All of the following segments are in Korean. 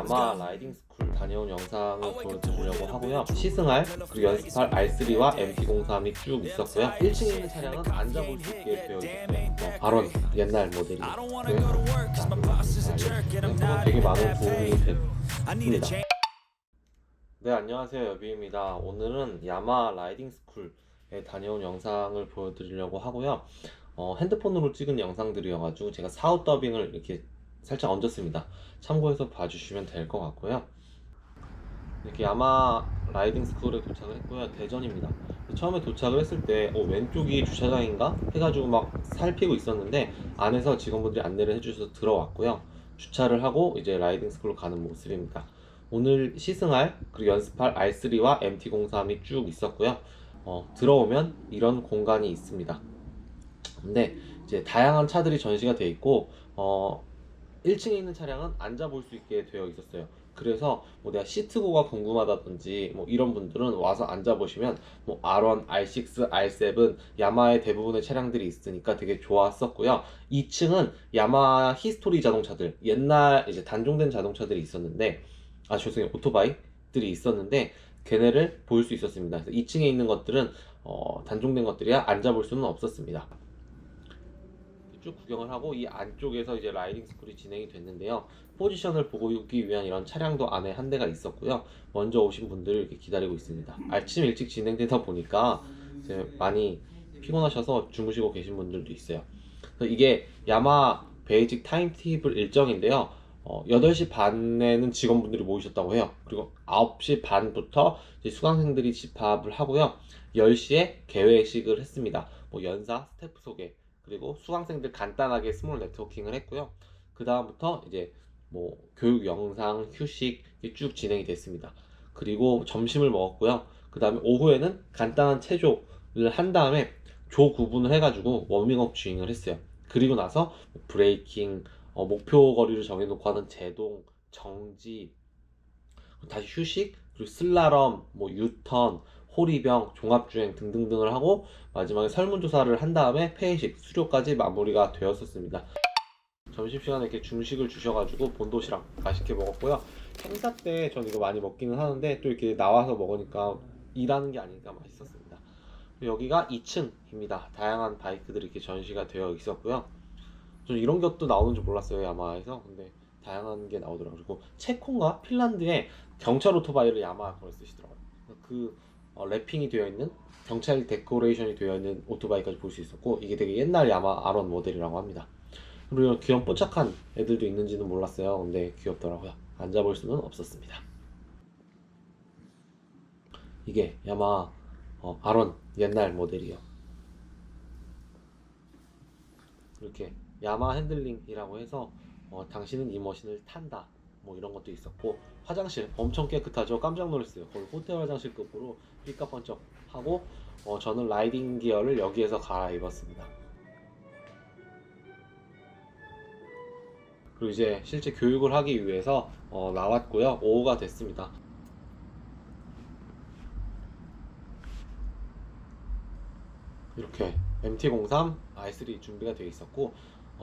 야마 라이딩 스쿨 다녀온 영상을 보여드리려고 하고요. 시승할 그리고 연습할 R3와 MT-03이 쭉 있었고요. 1층에 있는 차량은 앉아볼 수 있게 되어 있었어요. 발원 옛날 모델이고요. 되게 많은 도움이 됐습니다. 네, 안녕하세요. 여비입니다. 오늘은 야마 라이딩 스쿨에 다녀온 영상을 보여드리려고 하고요. 핸드폰으로 찍은 영상들이어가지고 제가 사후 더빙을 이렇게 살짝 얹었습니다. 참고해서 봐주시면 될 것 같고요. 이렇게 야마 라이딩 스쿨에 도착을 했고요. 대전입니다. 처음에 도착을 했을 때 왼쪽이 주차장인가 해가지고 막 살피고 있었는데 안에서 직원분들이 안내를 해주셔서 들어왔고요. 주차를 하고 이제 라이딩 스쿨로 가는 모습입니다. 오늘 시승할 그리고 연습할 R3와 MT-03이 쭉 있었고요. 들어오면 이런 공간이 있습니다. 근데 이제 다양한 차들이 전시가 되어 있고 1층에 있는 차량은 앉아볼 수 있게 되어 있었어요. 그래서 뭐 내가 시트고가 궁금하다든지 뭐 이런 분들은 와서 앉아보시면 뭐 R1, R6, R7 야마의 대부분의 차량들이 있으니까 되게 좋았었고요. 2층은 야마 히스토리 자동차들, 옛날 이제 단종된 자동차들이 있었는데 죄송해요, 오토바이들이 있었는데 걔네를 볼 수 있었습니다. 그래서 2층에 있는 것들은 단종된 것들이야 앉아볼 수는 없었습니다. 쭉 구경을 하고 이 안쪽에서 이제 라이딩 스쿨이 진행이 됐는데요. 포지션을 보기 위한 이런 차량도 안에 한 대가 있었고요. 먼저 오신 분들을 이렇게 기다리고 있습니다. 아침 일찍 진행되다 보니까 이제 많이 피곤하셔서 주무시고 계신 분들도 있어요. 그래서 이게 야마 베이직 타임테이블 일정인데요. 8시 반에는 직원분들이 모이셨다고 해요. 그리고 9시 반부터 이제 수강생들이 집합을 하고요. 10시에 개회식을 했습니다. 뭐 연사, 스태프 소개, 그리고 수강생들 간단하게 스몰 네트워킹을 했고요. 그 다음부터 이제 뭐 교육 영상, 휴식 쭉 진행이 됐습니다. 그리고 점심을 먹었고요. 그 다음에 오후에는 간단한 체조를 한 다음에 조 구분을 해가지고 워밍업 주행을 했어요. 그리고 나서 브레이킹, 목표 거리를 정해놓고 하는 제동, 정지, 다시 휴식, 그리고 슬라럼, 뭐 유턴, 호리병, 종합주행 등등등을 하고 마지막에 설문조사를 한 다음에 폐회식, 수료까지 마무리가 되었었습니다. 점심시간에 이렇게 중식을 주셔가지고 본도시락 맛있게 먹었고요. 행사 때 전 이거 많이 먹기는 하는데 또 이렇게 나와서 먹으니까 일하는 게 아니니까 맛있었습니다. 여기가 2층입니다. 다양한 바이크들이 이렇게 전시가 되어 있었고요. 저는 이런 것도 나오는 줄 몰랐어요, 야마에서. 근데 다양한 게 나오더라고요. 그리고 체코인가 핀란드에 경찰 오토바이를 야마 걸 쓰시더라고요. 그 랩핑이 되어 있는 경찰 데코레이션이 되어 있는 오토바이까지 볼 수 있었고, 이게 되게 옛날 야마 R1 모델이라고 합니다. 그리고 귀여운 뽀짝한 애들도 있는지는 몰랐어요. 근데 귀엽더라고요. 앉아볼 수는 없었습니다. 이게 야마 R1 옛날 모델이요. 이렇게 야마 핸들링이라고 해서 당신은 이 머신을 탄다, 뭐 이런 것도 있었고, 화장실 엄청 깨끗하죠. 깜짝 놀랐어요. 거의 호텔 화장실급으로 삐까뻔쩍 하고, 저는 라이딩 기어를 여기에서 갈아입었습니다. 그리고 이제 실제 교육을 하기 위해서 나왔고요. 오후가 됐습니다. 이렇게 MT-03, R3 준비가 되어 있었고,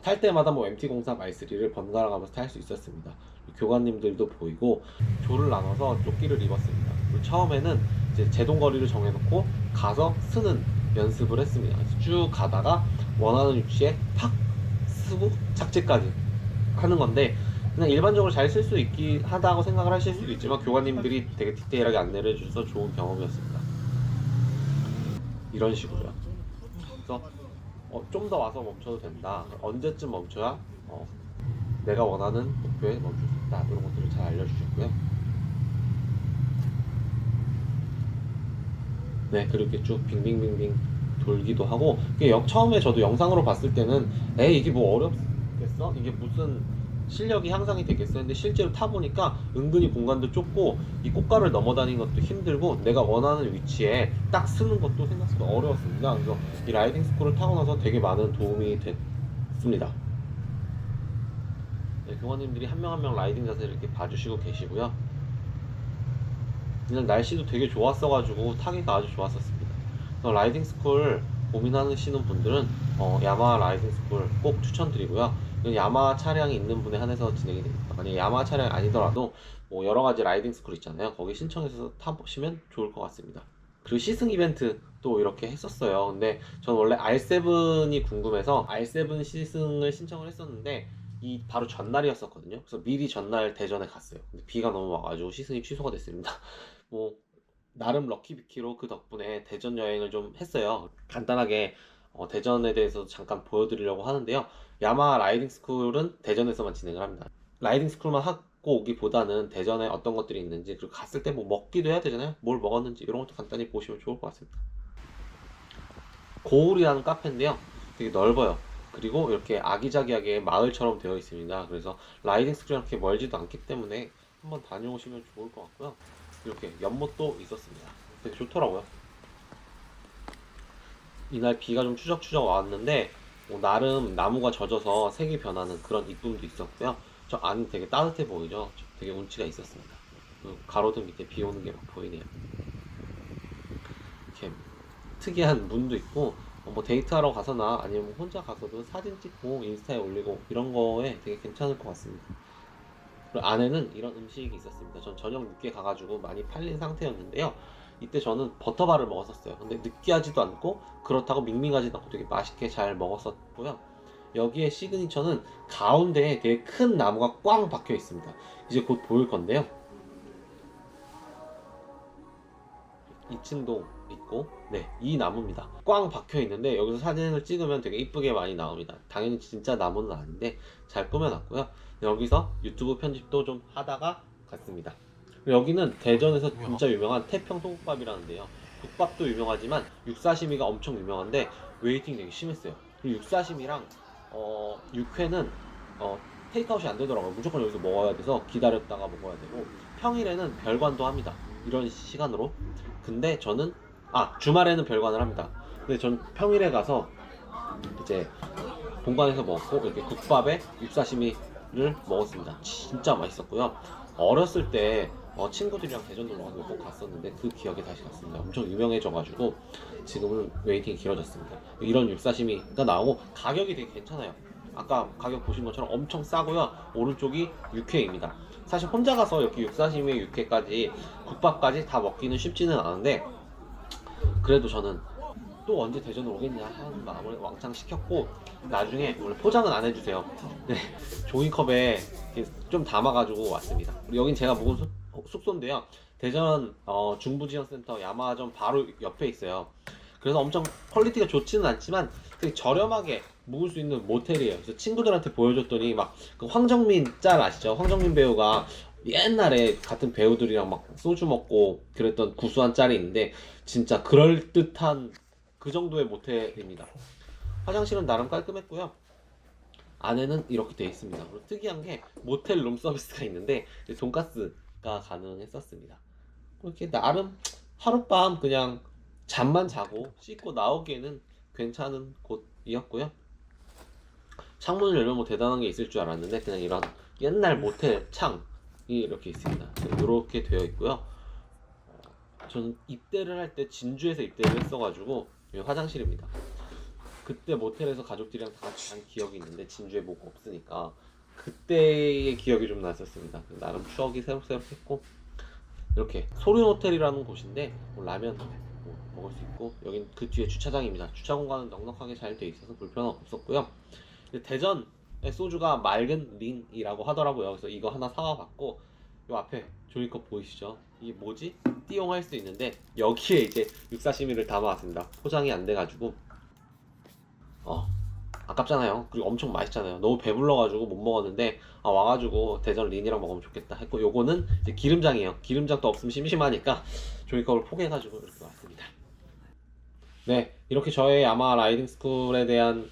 탈 때마다 뭐 MT-03, R3를 번갈아 가면서 탈 수 있었습니다. 교관님들도 보이고, 조를 나눠서 조끼를 입었습니다. 그리고 처음에는 이제 제동거리를 정해놓고 가서 쓰는 연습을 했습니다. 쭉 가다가 원하는 위치에 팍 쓰고 착지까지 하는 건데, 그냥 일반적으로 잘 쓸 수 있긴 하다고 생각을 하실 수도 있지만 교관님들이 되게 디테일하게 안내를 해주셔서 좋은 경험이었습니다. 이런 식으로요. 그래서 좀 더 와서 멈춰도 된다, 언제쯤 멈춰야 내가 원하는 목표에 멈출 수 있다, 이런 것들을 잘 알려주셨고요. 네, 그렇게 쭉 빙빙빙빙 돌기도 하고, 처음에 저도 영상으로 봤을 때는 이게 뭐 어렵겠어? 이게 무슨 실력이 향상이 되겠어? 근데 실제로 타보니까 은근히 공간도 좁고 이 꽃가를 넘어다니는 것도 힘들고 내가 원하는 위치에 딱 쓰는 것도 생각보다 어려웠습니다. 그래서 이 라이딩 스쿨을 타고 나서 되게 많은 도움이 됐습니다. 네, 교관님들이 한 명 한 명 라이딩 자세를 이렇게 봐주시고 계시고요. 그냥 날씨도 되게 좋았어가지고 타기가 아주 좋았었습니다. 그래서 라이딩 스쿨 고민하시는 분들은 야마 라이딩 스쿨 꼭 추천드리고요. 야마 차량이 있는 분에 한해서 진행이 됩니다. 만약에 야마 차량이 아니더라도 뭐 여러 가지 라이딩 스쿨 있잖아요. 거기 신청해서 타보시면 좋을 것 같습니다. 그리고 시승 이벤트도 이렇게 했었어요. 근데 전 원래 R7이 궁금해서 R7 시승을 신청을 했었는데 이 바로 전날이었었거든요. 그래서 미리 전날 대전에 갔어요. 근데 비가 너무 와가지고 시승이 취소가 됐습니다. 뭐 나름 럭키비키로 그 덕분에 대전 여행을 좀 했어요. 간단하게 대전에 대해서 잠깐 보여드리려고 하는데요. 야마 라이딩 스쿨은 대전에서만 진행을 합니다. 라이딩 스쿨만 하고 오기보다는 대전에 어떤 것들이 있는지, 그리고 갔을 때 뭐 먹기도 해야 되잖아요. 뭘 먹었는지 이런 것도 간단히 보시면 좋을 것 같습니다. 고울이라는 카페인데요. 되게 넓어요. 그리고 이렇게 아기자기하게 마을처럼 되어 있습니다. 그래서 라이딩 스쿨이랑 그렇게 멀지도 않기 때문에 한번 다녀오시면 좋을 것 같고요. 이렇게 연못도 있었습니다. 되게 좋더라고요. 이날 비가 좀 추적추적 왔는데 나름 나무가 젖어서 색이 변하는 그런 이쁨도 있었고요. 저 안이 되게 따뜻해 보이죠? 되게 운치가 있었습니다. 그 가로등 밑에 비 오는 게 막 보이네요. 이렇게 특이한 문도 있고 뭐 데이트하러 가서나 아니면 뭐 혼자 가서도 사진 찍고 인스타에 올리고 이런 거에 되게 괜찮을 것 같습니다. 그리고 안에는 이런 음식이 있었습니다. 전 저녁 늦게 가가지고 많이 팔린 상태였는데요. 이때 저는 버터바를 먹었었어요. 근데 느끼하지도 않고 그렇다고 밍밍하지도 않고 되게 맛있게 잘 먹었었고요. 여기에 시그니처는 가운데에 되게 큰 나무가 꽝 박혀 있습니다. 이제 곧 보일 건데요. 2층도 있고, 네, 이 나무입니다. 꽝 박혀 있는데 여기서 사진을 찍으면 되게 이쁘게 많이 나옵니다. 당연히 진짜 나무는 아닌데 잘 꾸며놨고요. 여기서 유튜브 편집도 좀 하다가 갔습니다. 여기는 대전에서 진짜 유명한 태평 소국밥이라는데요. 국밥도 유명하지만 육사시미가 엄청 유명한데 웨이팅 되게 심했어요. 그리고 육사시미랑 육회는 테이크아웃이 안 되더라고요. 무조건 여기서 먹어야 돼서 기다렸다가 먹어야 되고, 평일에는 별관도 합니다. 이런 시간으로. 근데 저는 주말에는 별관을 합니다. 근데 전 평일에 가서 이제 본관에서 먹고 이렇게 국밥에 육사시미를 먹었습니다. 진짜 맛있었고요. 어렸을 때 친구들이랑 대전도 먹어서 꼭 갔었는데 그 기억에 다시 갔습니다. 엄청 유명해져가지고 지금은 웨이팅이 길어졌습니다. 이런 육사시미가 나오고 가격이 되게 괜찮아요. 아까 가격 보신 것처럼 엄청 싸고요. 오른쪽이 육회입니다. 사실 혼자 가서 이렇게 육사시미 육회까지 국밥까지 다 먹기는 쉽지는 않은데, 그래도 저는 또 언제 대전으로 오겠냐 하는 마음을 왕창 시켰고, 나중에 원래 포장은 안 해주세요. 네, 종이컵에 좀 담아가지고 왔습니다. 그리고 여긴 제가 묵은 숙소인데요. 대전 중부지원센터 야마점 바로 옆에 있어요. 그래서 엄청 퀄리티가 좋지는 않지만 되게 저렴하게 묵을 수 있는 모텔이에요. 그래서 친구들한테 보여줬더니 막 그 황정민 짤 아시죠? 황정민 배우가 옛날에 같은 배우들이랑 막 소주 먹고 그랬던 구수한 짤이 있는데 진짜 그럴듯한 그 정도의 모텔입니다. 화장실은 나름 깔끔했고요. 안에는 이렇게 돼 있습니다. 그리고 특이한 게 모텔 룸 서비스가 있는데 돈가스가 가능했었습니다. 이렇게 나름 하룻밤 그냥 잠만 자고 씻고 나오기에는 괜찮은 곳이었고요. 창문을 열면 뭐 대단한 게 있을 줄 알았는데 그냥 이런 옛날 모텔 창이 이렇게 있습니다. 이렇게 되어 있고요. 저는 입대를 할 때 진주에서 입대를 했어가지고 여기 화장실입니다. 그때 모텔에서 가족들이랑 다 같이 간 기억이 있는데 진주에 뭐가 없으니까 그때의 기억이 좀 났었습니다. 나름 추억이 새록새록했고, 이렇게 소륜 호텔이라는 곳인데 뭐 라면 뭐 먹을 수 있고, 여긴 그 뒤에 주차장입니다. 주차 공간은 넉넉하게 잘 돼 있어서 불편은 없었고요. 대전의 소주가 맑은 린이라고 하더라고요. 그래서 이거 하나 사와 봤고, 요 앞에 종이컵 보이시죠? 이게 뭐지? 띠용할 수 있는데 여기에 이제 육사시미를 담아왔습니다. 포장이 안 돼가지고 아깝잖아요. 그리고 엄청 맛있잖아요. 너무 배불러가지고 못 먹었는데 와가지고 대전 린이랑 먹으면 좋겠다 했고, 요거는 이제 기름장이에요. 기름장도 없으면 심심하니까 종이컵을 포개가지고 이렇게 왔습니다. 네, 이렇게 저의 야마 라이딩 스쿨에 대한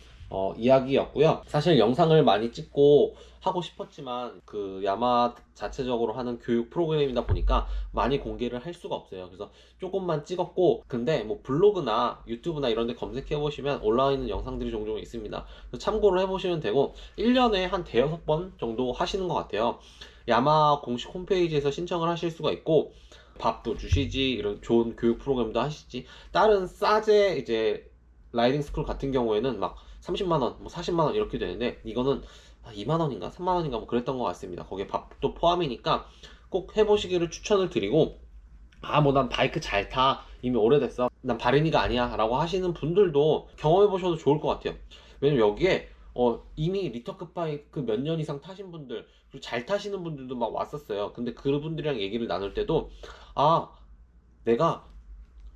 이야기였고요. 사실 영상을 많이 찍고 하고 싶었지만 그 야마 자체적으로 하는 교육 프로그램이다 보니까 많이 공개를 할 수가 없어요. 그래서 조금만 찍었고, 근데 뭐 블로그나 유튜브나 이런 데 검색해 보시면 올라와 있는 영상들이 종종 있습니다. 참고를 해 보시면 되고 1년에 한 대여섯 번 정도 하시는 것 같아요. 야마 공식 홈페이지에서 신청을 하실 수가 있고, 밥도 주시지, 이런 좋은 교육 프로그램도 하시지. 다른 싸제 이제 라이딩 스쿨 같은 경우에는 막 30만 원, 뭐 40만 원 이렇게 되는데, 이거는 2만 원인가 3만 원인가 뭐 그랬던 것 같습니다. 거기에 밥도 포함이니까 꼭 해보시기를 추천을 드리고, 뭐 난 바이크 잘 타, 이미 오래됐어, 난 발인이가 아니야 라고 하시는 분들도 경험해보셔도 좋을 것 같아요. 왜냐면 여기에 이미 리터급 바이크 몇 년 이상 타신 분들, 그리고 잘 타시는 분들도 막 왔었어요. 근데 그분들이랑 얘기를 나눌 때도, 내가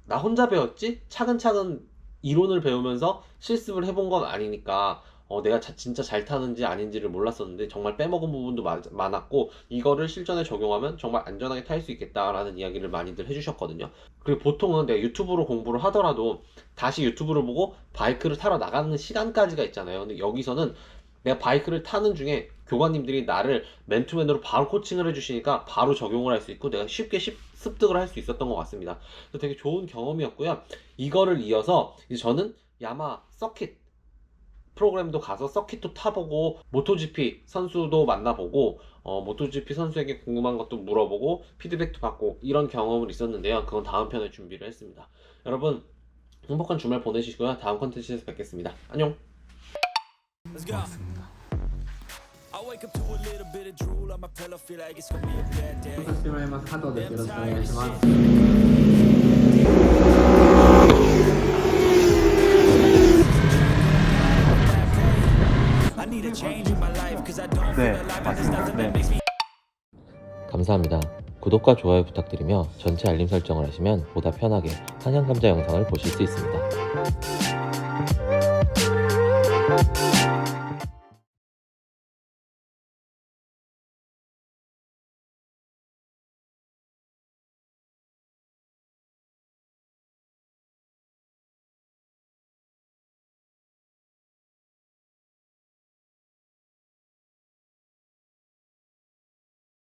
나 혼자 배웠지? 차근차근 이론을 배우면서 실습을 해본 건 아니니까 내가 진짜 잘 타는지 아닌지를 몰랐었는데 정말 빼먹은 부분도 많았고, 이거를 실전에 적용하면 정말 안전하게 탈 수 있겠다라는 이야기를 많이들 해주셨거든요. 그리고 보통은 내가 유튜브로 공부를 하더라도 다시 유튜브를 보고 바이크를 타러 나가는 시간까지가 있잖아요. 근데 여기서는 내가 바이크를 타는 중에 교관님들이 나를 맨투맨으로 바로 코칭을 해주시니까 바로 적용을 할 수 있고, 내가 쉽게 습득을 할 수 있었던 것 같습니다. 그래서 되게 좋은 경험이었고요. 이거를 이어서 이제 저는 야마 서킷 프로그램도 가서 서킷도 타보고, 모토GP 선수도 만나보고, 모토GP 선수에게 궁금한 것도 물어보고 피드백도 받고, 이런 경험을 있었는데요. 그건 다음 편에 준비를 했습니다. 여러분, 행복한 주말 보내시고요. 다음 컨텐츠에서 뵙겠습니다. 안녕. 고맙습니다. 부탁드리마스 하도ですよろしくお願いします。 네, 맞습니다. 네. 감사합니다. 구독과 좋아요 부탁드리며 전체 알림 설정을 하시면 보다 편하게 한양감자 영상을 보실 수 있습니다.